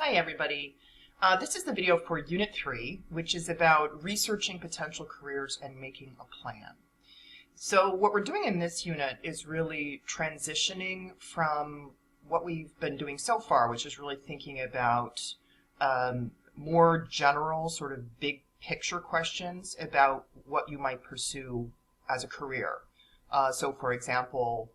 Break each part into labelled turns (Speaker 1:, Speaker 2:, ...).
Speaker 1: Hi everybody. This is the video for Unit 3, which is about researching potential careers and making a plan. So what we're doing in this unit is really transitioning from what we've been doing so far, which is really thinking about more general sort of big picture questions about what you might pursue as a career. So for example,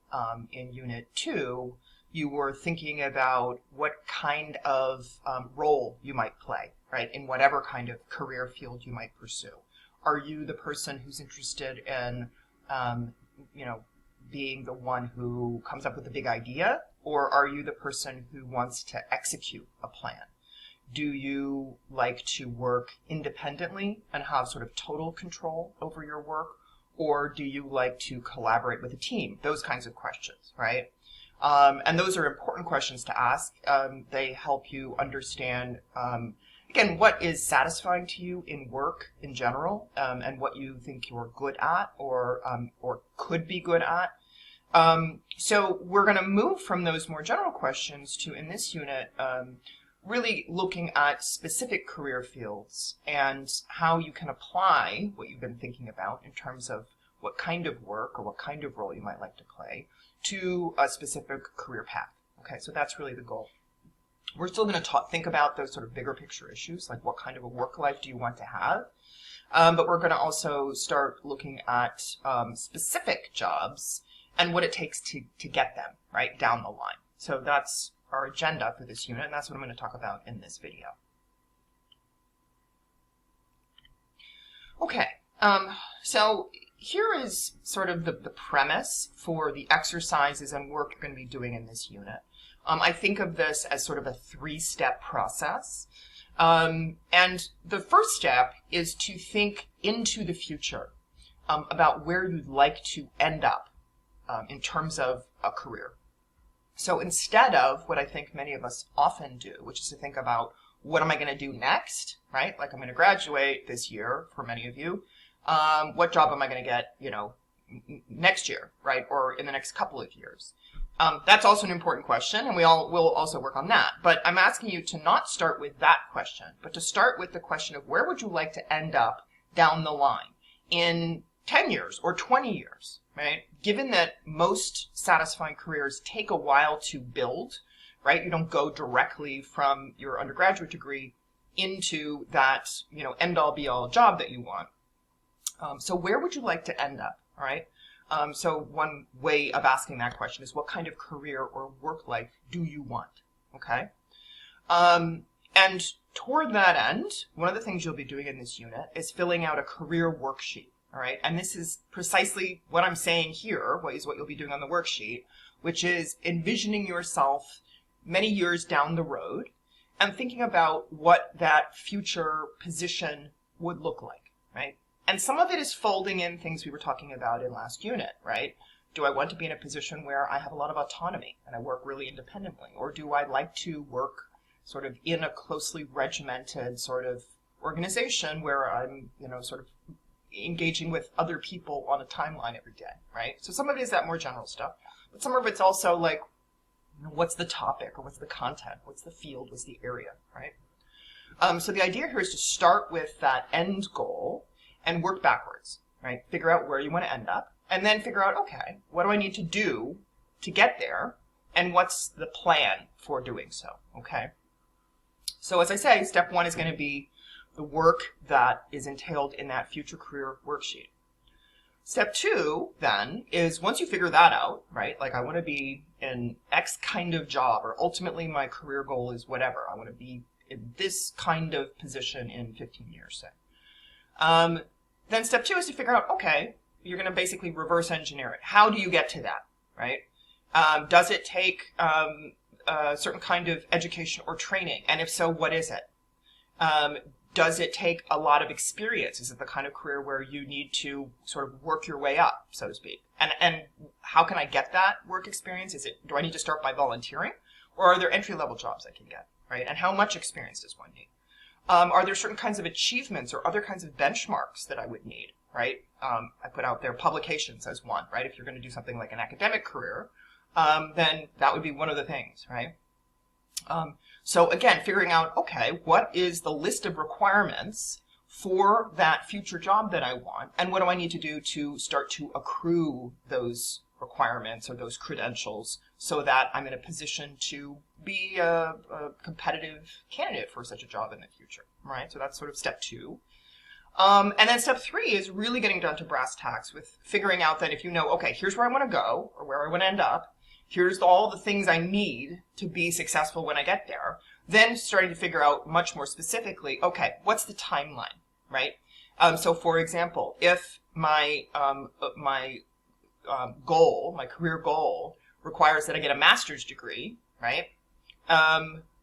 Speaker 1: in Unit 2, you were thinking about what kind of role you might play, right, in whatever kind of career field you might pursue. Are you the person who's interested in, being the one who comes up with a big idea, or are you the person who wants to execute a plan? Do you like to work independently and have sort of total control over your work, or do you like to collaborate with a team? Those kinds of questions, right? And those are important questions to ask. They help you understand, again, what is satisfying to you in work in general, and what you think you're good at or could be good at. So we're going to move from those more general questions to, in this unit, really looking at specific career fields and how you can apply what you've been thinking about in terms of what kind of work or what kind of role you might like to play to a specific career path. Okay, so that's really the goal. We're still going to think about those sort of bigger picture issues, like what kind of a work life do you want to have? But we're going to also start looking at specific jobs and what it takes to get them, right, down the line. So that's our agenda for this unit, and that's what I'm going to talk about in this video. Okay, so here is sort of the premise for the exercises and work you're going to be doing in this unit. I think of this as sort of a three-step process. And the first step is to think into the future about where you'd like to end up in terms of a career. So instead of what I think many of us often do, which is to think about what am I going to do next, right? Like I'm going to graduate this year for many of you. What job am I going to get, next year, right? Or in the next couple of years? That's also an important question, and we'll also work on that. But I'm asking you to not start with that question, but to start with the question of where would you like to end up down the line in 10 years or 20 years, right? Given that most satisfying careers take a while to build, right? You don't go directly from your undergraduate degree into that, end-all be-all job that you want. So where would you like to end up, all right? So one way of asking that question is what kind of career or work life do you want, okay? And toward that end, one of the things you'll be doing in this unit is filling out a career worksheet, all right? And this is precisely what I'm saying here, what you'll be doing on the worksheet, which is envisioning yourself many years down the road and thinking about what that future position would look like, right? And some of it is folding in things we were talking about in last unit, right? Do I want to be in a position where I have a lot of autonomy and I work really independently? Or do I like to work sort of in a closely regimented sort of organization where I'm, sort of engaging with other people on a timeline every day, right? So some of it is that more general stuff. But some of it's also like, what's the topic or what's the content? What's the field? What's the area, right? So the idea here is to start with that end goal and work backwards, right? Figure out where you want to end up, and then figure out, okay, what do I need to do to get there, and what's the plan for doing so, okay? So as I say, step one is going to be the work that is entailed in that future career worksheet. Step two, then, is once you figure that out, right, like I want to be in X kind of job, or ultimately my career goal is whatever. I want to be in this kind of position in 15 years, say. Then step two is to figure out, okay, you're going to basically reverse engineer it. How do you get to that, right? Does it take a certain kind of education or training? And if so, what is it? Does it take a lot of experience? Is it the kind of career where you need to sort of work your way up, so to speak? And how can I get that work experience? Do I need to start by volunteering? Or are there entry-level jobs I can get, right? And how much experience does one need? Are there certain kinds of achievements or other kinds of benchmarks that I would need, right? I put out there publications as one, right? If you're going to do something like an academic career, then that would be one of the things, right? So again, figuring out, okay, what is the list of requirements for that future job that I want, and what do I need to do to start to accrue those requirements or those credentials so that I'm in a position to be a competitive candidate for such a job in the future, right? So that's sort of step 2. And then step 3 is really getting down to brass tacks with figuring out that if you know, okay, here's where I want to go or where I want to end up, here's all the things I need to be successful when I get there, then starting to figure out much more specifically, okay, what's the timeline, right? So for example, if my goal, my career goal, requires that I get a master's degree, right?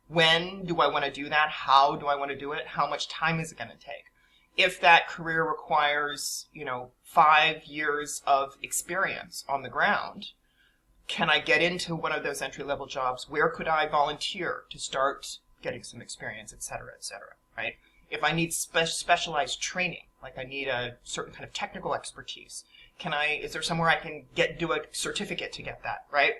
Speaker 1: When do I want to do that? How do I want to do it? How much time is it going to take? If that career requires, 5 years of experience on the ground, can I get into one of those entry-level jobs? Where could I volunteer to start getting some experience, et cetera, right? If I need specialized training, like I need a certain kind of technical expertise, is there somewhere I can do a certificate to get that, right?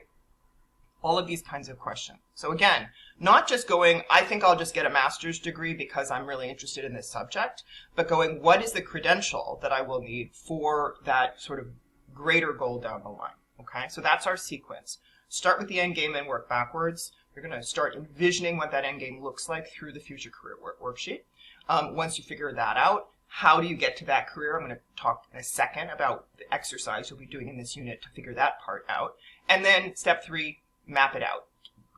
Speaker 1: All of these kinds of questions. So again, not just going, I think I'll just get a master's degree because I'm really interested in this subject, but going, what is the credential that I will need for that sort of greater goal down the line? Okay, so that's our sequence. Start with the end game and work backwards. You're going to start envisioning what that end game looks like through the future career worksheet. Once you figure that out, how do you get to that career? I'm going to talk in a second about the exercise you'll be doing in this unit to figure that part out. And then step 3, map it out.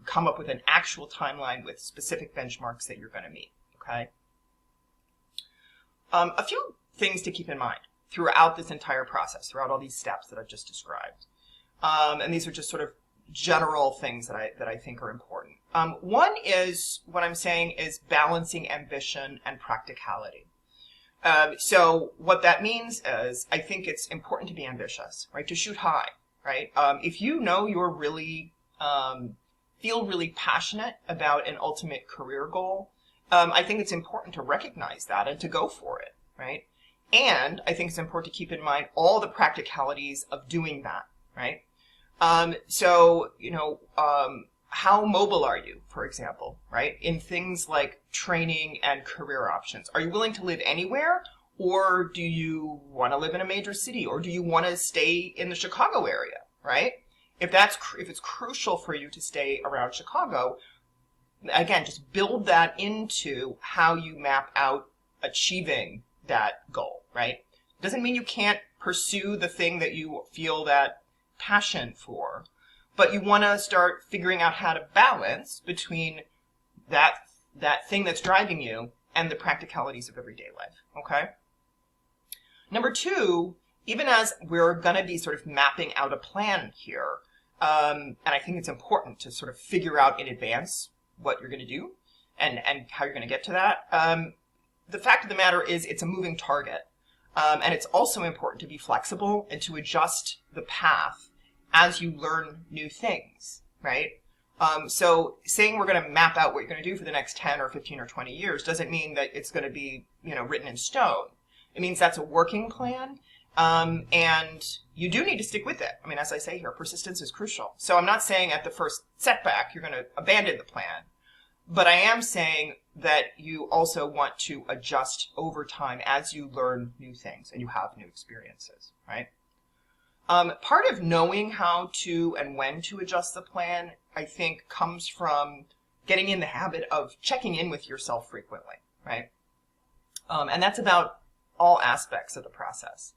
Speaker 1: Come up with an actual timeline with specific benchmarks that you're going to meet. Okay. A few things to keep in mind throughout this entire process, throughout all these steps that I've just described. And these are just sort of general things that I think are important. One is, what I'm saying is balancing ambition and practicality. So what that means is, I think it's important to be ambitious, right? To shoot high, right? If you know you're really, feel really passionate about an ultimate career goal, I think it's important to recognize that and to go for it, right? And I think it's important to keep in mind all the practicalities of doing that, right? How mobile are you, for example, right? In things like training and career options. Are you willing to live anywhere, or do you want to live in a major city, or do you want to stay in the Chicago area, right? If it's crucial for you to stay around Chicago, again, just build that into how you map out achieving that goal, right? Doesn't mean you can't pursue the thing that you feel that passion for, but you want to start figuring out how to balance between that thing that's driving you and the practicalities of everyday life, okay? Number 2, even as we're going to be sort of mapping out a plan here, and I think it's important to sort of figure out in advance what you're going to do and how you're going to get to that. The fact of the matter is it's a moving target, and it's also important to be flexible and to adjust the path as you learn new things, right? So saying we're going to map out what you're going to do for the next 10 or 15 or 20 years doesn't mean that it's going to be, written in stone. It means that's a working plan, and you do need to stick with it. I mean, as I say here, persistence is crucial. So I'm not saying at the first setback you're going to abandon the plan, but I am saying that you also want to adjust over time as you learn new things and you have new experiences, right? Part of knowing how to and when to adjust the plan, I think, comes from getting in the habit of checking in with yourself frequently, right? And that's about all aspects of the process.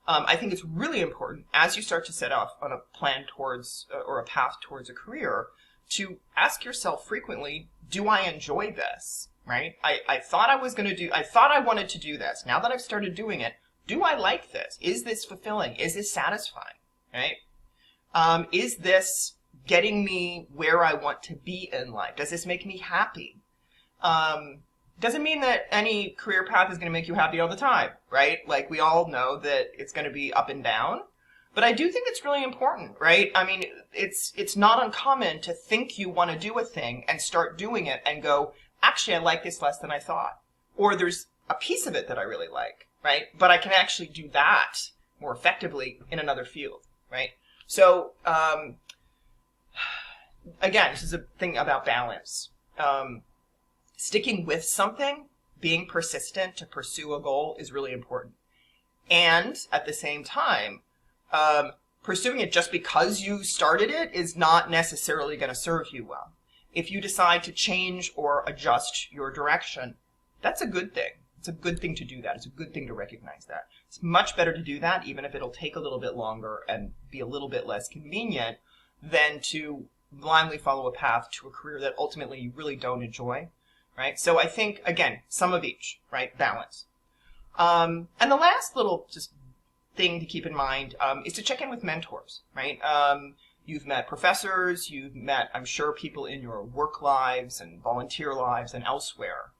Speaker 1: I think it's really important as you start to set off on a plan towards or a path towards a career to ask yourself frequently, do I enjoy this, right? I thought I wanted to do this. Now that I've started doing it, do I like this? Is this fulfilling? Is this satisfying, right? Is this getting me where I want to be in life? Does this make me happy? Doesn't mean that any career path is going to make you happy all the time, right? Like, we all know that it's going to be up and down. But I do think it's really important, right? I mean, it's not uncommon to think you want to do a thing and start doing it and go, actually, I like this less than I thought. Or there's a piece of it that I really like, right? But I can actually do that more effectively in another field, right? So, again, this is a thing about balance, sticking with something, being persistent to pursue a goal is really important. And at the same time, pursuing it just because you started it is not necessarily going to serve you well. If you decide to change or adjust your direction, that's a good thing. It's a good thing to do that. It's a good thing to recognize that. It's much better to do that, even if it'll take a little bit longer and be a little bit less convenient, than to blindly follow a path to a career that ultimately you really don't enjoy, right? So I think, again, some of each, right? Balance. And the last little just thing to keep in mind is to check in with mentors, right? You've met professors, you've met, I'm sure, people in your work lives and volunteer lives and elsewhere.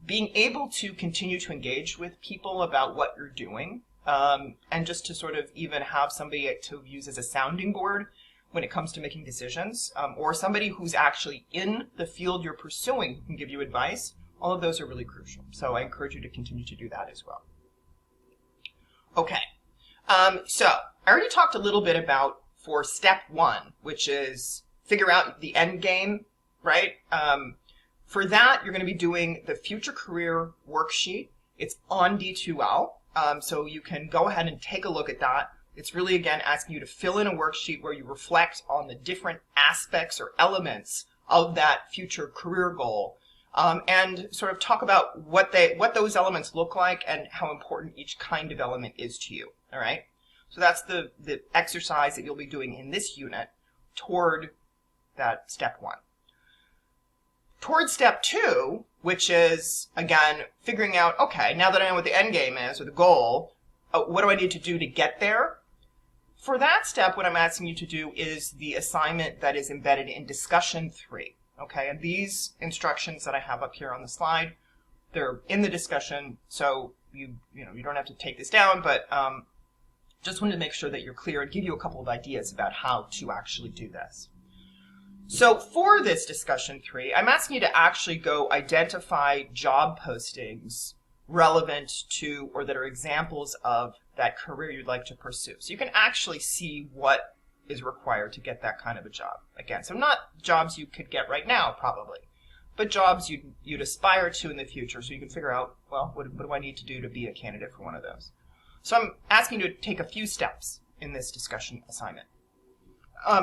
Speaker 1: Being able to continue to engage with people about what you're doing, and just to sort of even have somebody to use as a sounding board when it comes to making decisions, or somebody who's actually in the field you're pursuing who can give you advice, all of those are really crucial. So I encourage you to continue to do that as well. Okay, so I already talked a little bit about for step one, which is figure out the end game, right? For that, you're going to be doing the future career worksheet. It's on D2L, so you can go ahead and take a look at that. It's really, again, asking you to fill in a worksheet where you reflect on the different aspects or elements of that future career goal, and sort of talk about what those elements look like and how important each kind of element is to you, all right? So that's the exercise that you'll be doing in this unit toward that step one. Toward step two, which is, again, figuring out, okay, now that I know what the end game is, or the goal, what do I need to do to get there? For that step, what I'm asking you to do is the assignment that is embedded in discussion 3. Okay, and these instructions that I have up here on the slide, they're in the discussion, so you don't have to take this down, but just wanted to make sure that you're clear and give you a couple of ideas about how to actually do this. So for this discussion 3, I'm asking you to actually go identify job postings relevant to or that are examples of that career you'd like to pursue. So you can actually see what is required to get that kind of a job. Again, so not jobs you could get right now, probably, but jobs you'd aspire to in the future, so you can figure out, well, what do I need to do to be a candidate for one of those? So I'm asking you to take a few steps in this discussion assignment.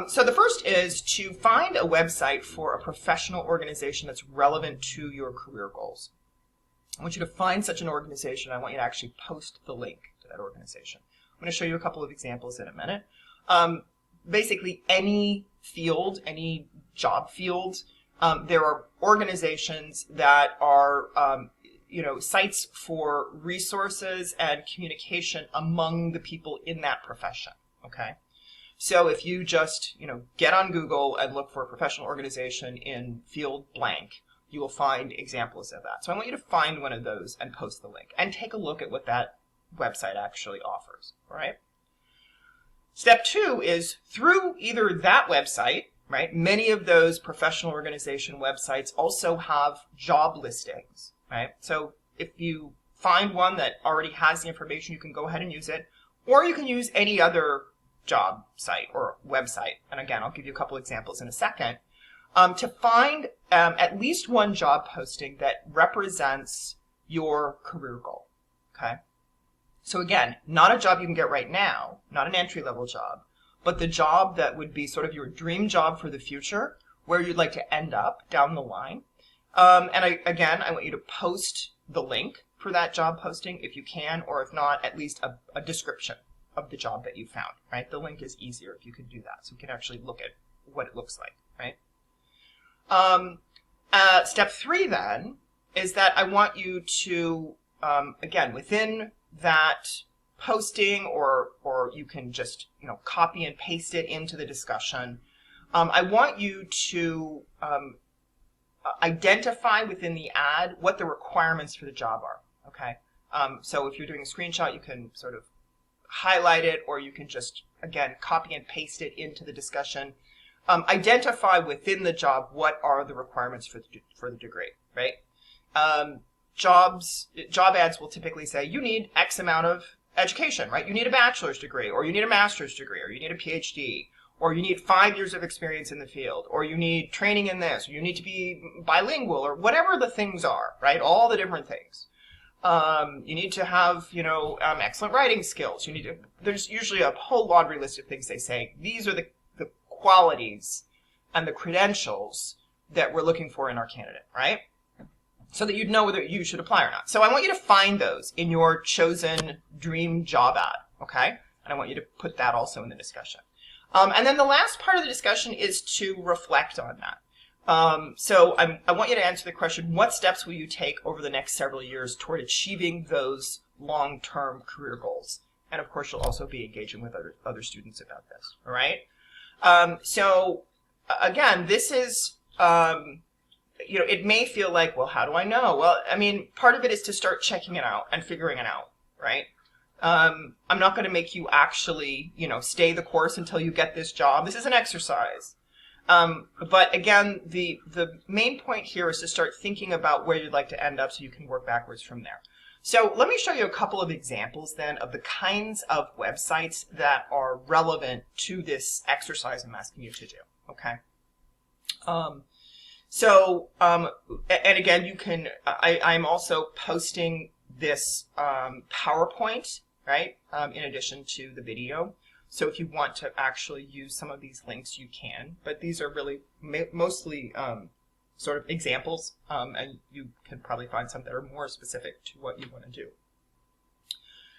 Speaker 1: So the first is to find a website for a professional organization that's relevant to your career goals. I want you to find such an organization. I want you to actually post the link to that organization. I'm going to show you a couple of examples in a minute. Basically, any field, any job field, there are organizations that are, sites for resources and communication among the people in that profession. Okay, so if you just, get on Google and look for a professional organization in field blank, you will find examples of that. So I want you to find one of those and post the link and take a look at what that website actually offers. All right. Step 2 is through either that website, right? Many of those professional organization websites also have job listings, right? So if you find one that already has the information, you can go ahead and use it, or you can use any other job site or website. And again, I'll give you a couple examples in a second, to find at least one job posting that represents your career goal, okay? So again, not a job you can get right now, not an entry-level job, but the job that would be sort of your dream job for the future, where you'd like to end up down the line. And I want you to post the link for that job posting if you can, or if not, at least a description of the job that you found, right? The link is easier if you could do that, so we can actually look at what it looks like, right? Step 3 then is that I want you to, again, within that posting, or you can just copy and paste it into the discussion. I want you to identify within the ad what the requirements for the job are. Okay, so if you're doing a screenshot, you can sort of highlight it, or you can just again copy and paste it into the discussion. Identify within the job what are the requirements for the degree, right? Job ads will typically say you need X amount of education, right? You need a bachelor's degree, or you need a master's degree, or you need a PhD, or you need 5 years of experience in the field, or you need training in this, or you need to be bilingual, or whatever the things are, right? All the different things. You need to have, excellent writing skills. There's usually a whole laundry list of things they say. These are the qualities and the credentials that we're looking for in our candidate, right? So that you'd know whether you should apply or not. So I want you to find those in your chosen dream job ad, okay? And I want you to put that also in the discussion. And then the last part of the discussion is to reflect on that. So I want you to answer the question, what steps will you take over the next several years toward achieving those long-term career goals? And of course, you'll also be engaging with other students about this, all right? So again, this is, it may feel like, well, how do I know? Well, I mean, part of it is to start checking it out and figuring it out, right? I'm not going to make you actually, stay the course until you get this job. This is an exercise. But again, the main point here is to start thinking about where you'd like to end up so you can work backwards from there. So let me show you a couple of examples then of the kinds of websites that are relevant to this exercise I'm asking you to do, okay? And again, you can, I'm also posting this PowerPoint, right, in addition to the video. So if you want to actually use some of these links, you can. But these are really mostly sort of examples, and you can probably find some that are more specific to what you want to do.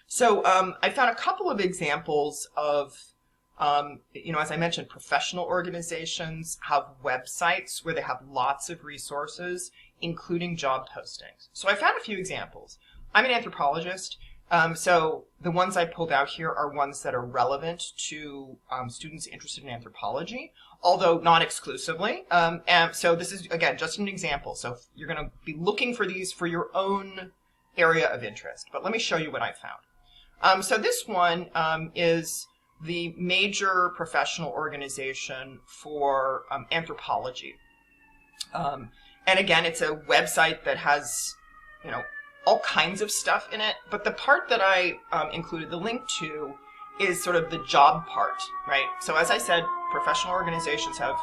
Speaker 1: So I found a couple of examples of, as I mentioned, professional organizations have websites where they have lots of resources, including job postings. So I found a few examples. I'm an anthropologist. So the ones I pulled out here are ones that are relevant to students interested in anthropology, although not exclusively. And so this is, again, just an example. So you're going to be looking for these for your own area of interest. But let me show you what I found. So this one is the major professional organization for anthropology. And again, it's a website that has, all kinds of stuff in it, but the part that I included the link to is sort of the job part, right? So as I said, professional organizations have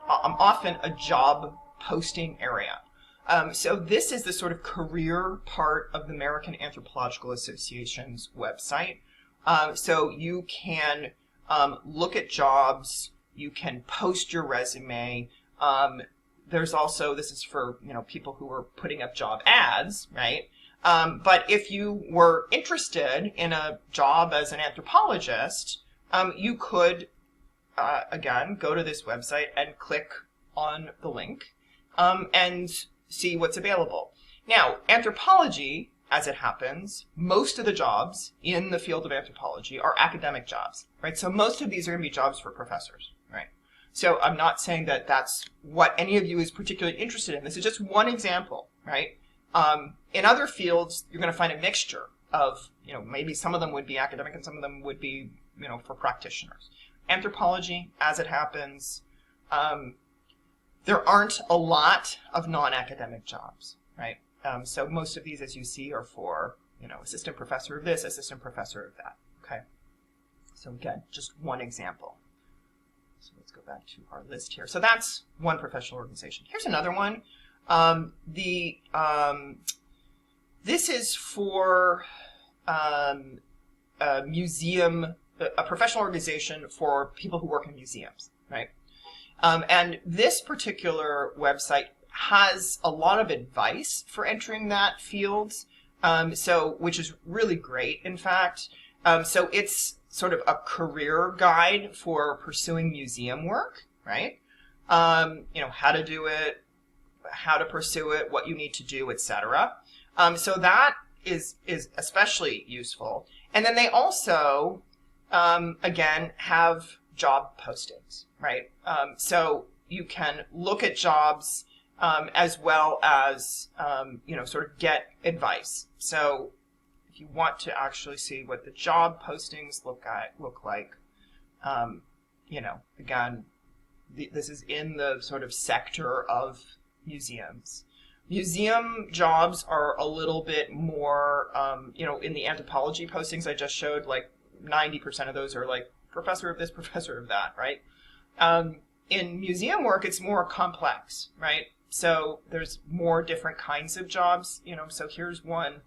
Speaker 1: often a job posting area. So this is the sort of career part of the American Anthropological Association's website. So you can look at jobs, you can post your resume. There's also, this is for, people who are putting up job ads, right? But if you were interested in a job as an anthropologist, you could, again, go to this website and click on the link and see what's available. Now, anthropology, as it happens, most of the jobs in the field of anthropology are academic jobs, right? So most of these are going to be jobs for professors, right? So I'm not saying that that's what any of you is particularly interested in. This is just one example, right? In other fields, you're going to find a mixture of, maybe some of them would be academic and some of them would be, for practitioners. Anthropology, as it happens, there aren't a lot of non-academic jobs, right? So most of these, as you see, are for, assistant professor of this, assistant professor of that, okay? So again, just one example. So let's go back to our list here. So that's one professional organization. Here's another one. This is for a museum, a professional organization for people who work in museums, right? And this particular website has a lot of advice for entering that field, which is really great, in fact. So it's sort of a career guide for pursuing museum work, right? How to do it, how to pursue it, what you need to do, etc. So that is especially useful. And then they also, again, have job postings, right? So you can look at jobs as well as, sort of get advice. So if you want to actually see what the job postings look like, again, this is in the sort of sector of museums. Museum jobs are a little bit more, in the anthropology postings I just showed, like 90% of those are like professor of this, professor of that, right? In museum work, it's more complex, right? So there's more different kinds of jobs, so here's one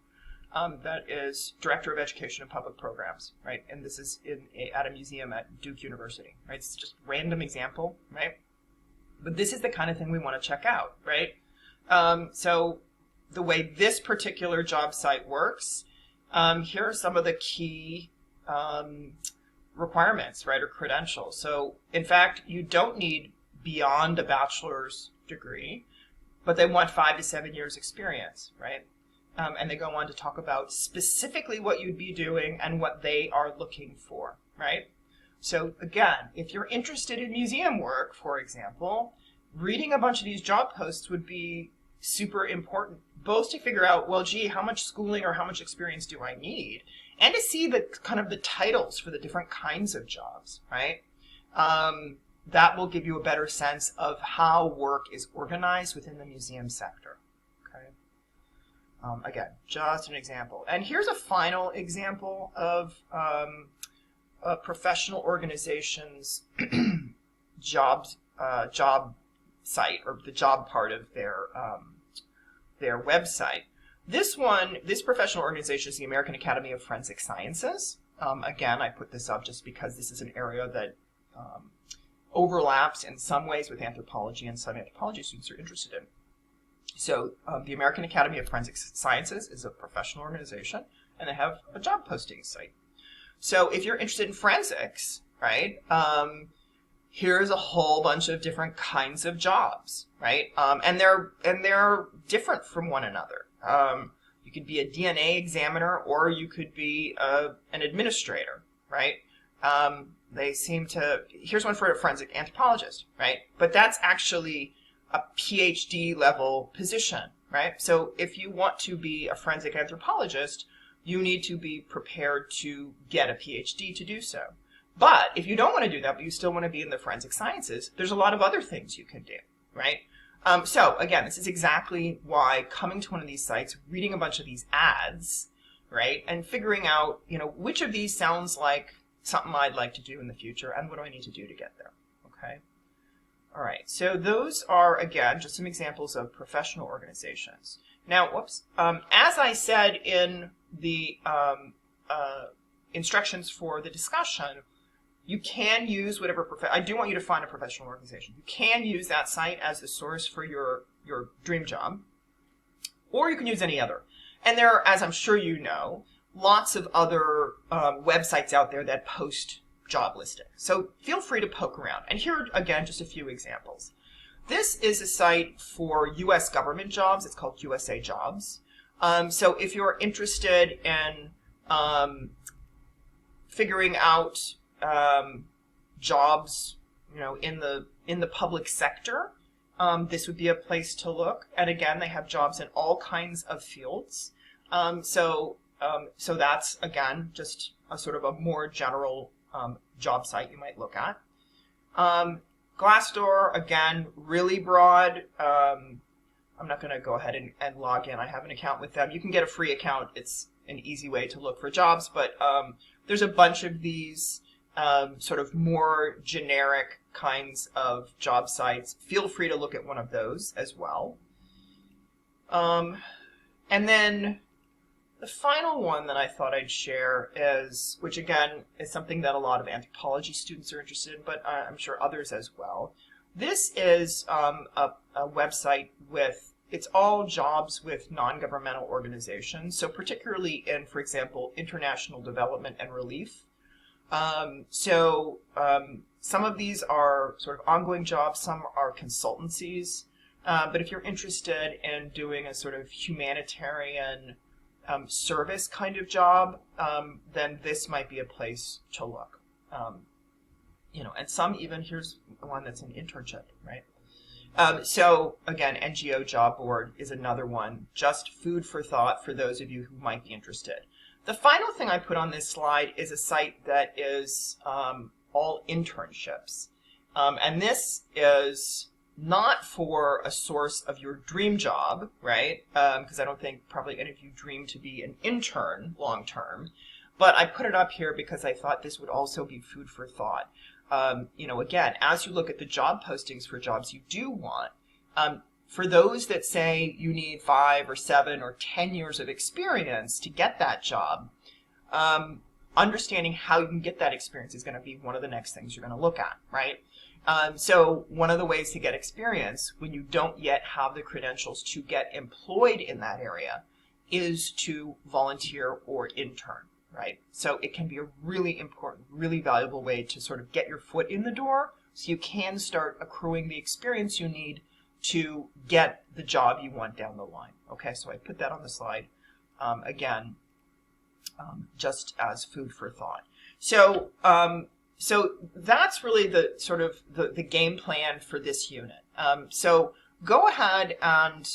Speaker 1: that is Director of Education and Public Programs, right? And this is at a museum at Duke University, right? It's just a random example, right? But this is the kind of thing we want to check out, right? So the way this particular job site works, here are some of the key requirements, right, or credentials. So, in fact, you don't need beyond a bachelor's degree, but they want 5 to 7 years experience, right? And they go on to talk about specifically what you'd be doing and what they are looking for, right? So, again, if you're interested in museum work, for example, reading a bunch of these job posts would be super important, both to figure out, well, gee, how much schooling or how much experience do I need? And to see the kind of the titles for the different kinds of jobs, right? That will give you a better sense of how work is organized within the museum sector, okay? Again, just an example. And here's a final example of a professional organization's job site, or the job part of their website. This professional organization is the American Academy of Forensic Sciences. Again, I put this up just because this is an area that overlaps in some ways with anthropology, and some anthropology students are interested in. So the American Academy of Forensic Sciences is a professional organization, and they have a job posting site. So if you're interested in forensics, right, here's a whole bunch of different kinds of jobs, right? And they're different from one another. You could be a DNA examiner, or you could be an administrator, right? Here's one for a forensic anthropologist, right? But that's actually a PhD level position, right? So if you want to be a forensic anthropologist, you need to be prepared to get a PhD to do so. But if you don't want to do that, but you still want to be in the forensic sciences, there's a lot of other things you can do, right? So again, this is exactly why coming to one of these sites, reading a bunch of these ads, right, and figuring out, which of these sounds like something I'd like to do in the future, and what do I need to do to get there, okay? All right, so those are, again, just some examples of professional organizations. Now, as I said in the instructions for the discussion, you can use whatever, I do want you to find a professional organization. You can use that site as the source for your dream job, or you can use any other. And there are, as I'm sure you know, lots of other websites out there that post job listings. So feel free to poke around. And here, again, just a few examples. This is a site for U.S. government jobs. It's called USA Jobs. So if you're interested in figuring out jobs, in the public sector, this would be a place to look. And again, they have jobs in all kinds of fields. So that's, again, just a sort of a more general job site you might look at. Glassdoor, again, really broad. I'm not going to go ahead and log in. I have an account with them. You can get a free account. It's an easy way to look for jobs, but there's a bunch of these sort of more generic kinds of job sites. Feel free to look at one of those as well. And then the final one that I thought I'd share is, which again is something that a lot of anthropology students are interested in, but I'm sure others as well. This is a website it's all jobs with non-governmental organizations, so particularly in, for example, international development and relief. Some of these are sort of ongoing jobs, some are consultancies, but if you're interested in doing a sort of humanitarian service kind of job, then this might be a place to look. And some even, here's one that's an internship, right? So again, NGO Job Board is another one, just food for thought for those of you who might be interested. The final thing I put on this slide is a site that is all internships. And this is not for a source of your dream job, right? Because I don't think probably any of you dream to be an intern long term. But I put it up here because I thought this would also be food for thought. Again, as you look at the job postings for jobs you do want, for those that say you need 5 or 7 or 10 years of experience to get that job, understanding how you can get that experience is going to be one of the next things you're going to look at, right? So one of the ways to get experience when you don't yet have the credentials to get employed in that area is to volunteer or intern, right? So it can be a really important, really valuable way to sort of get your foot in the door so you can start accruing the experience you need to get the job you want down the line. Okay, so I put that on the slide again, just as food for thought. So that's really the sort of the game plan for this unit. So go ahead and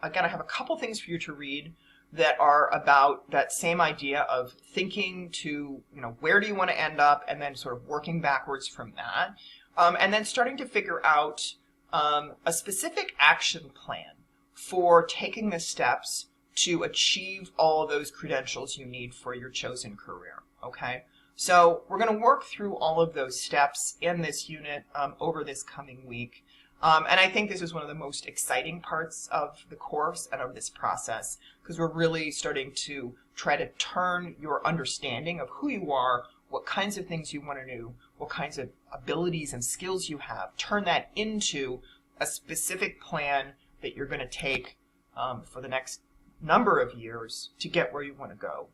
Speaker 1: again, I have a couple things for you to read that are about that same idea of thinking to, where do you want to end up, and then sort of working backwards from that, and then starting to figure out a specific action plan for taking the steps to achieve all of those credentials you need for your chosen career, okay? So we're going to work through all of those steps in this unit over this coming week. And I think this is one of the most exciting parts of the course and of this process, because we're really starting to try to turn your understanding of who you are, what kinds of things you want to do, what kinds of abilities and skills you have, turn that into a specific plan that you're going to take for the next number of years to get where you want to go.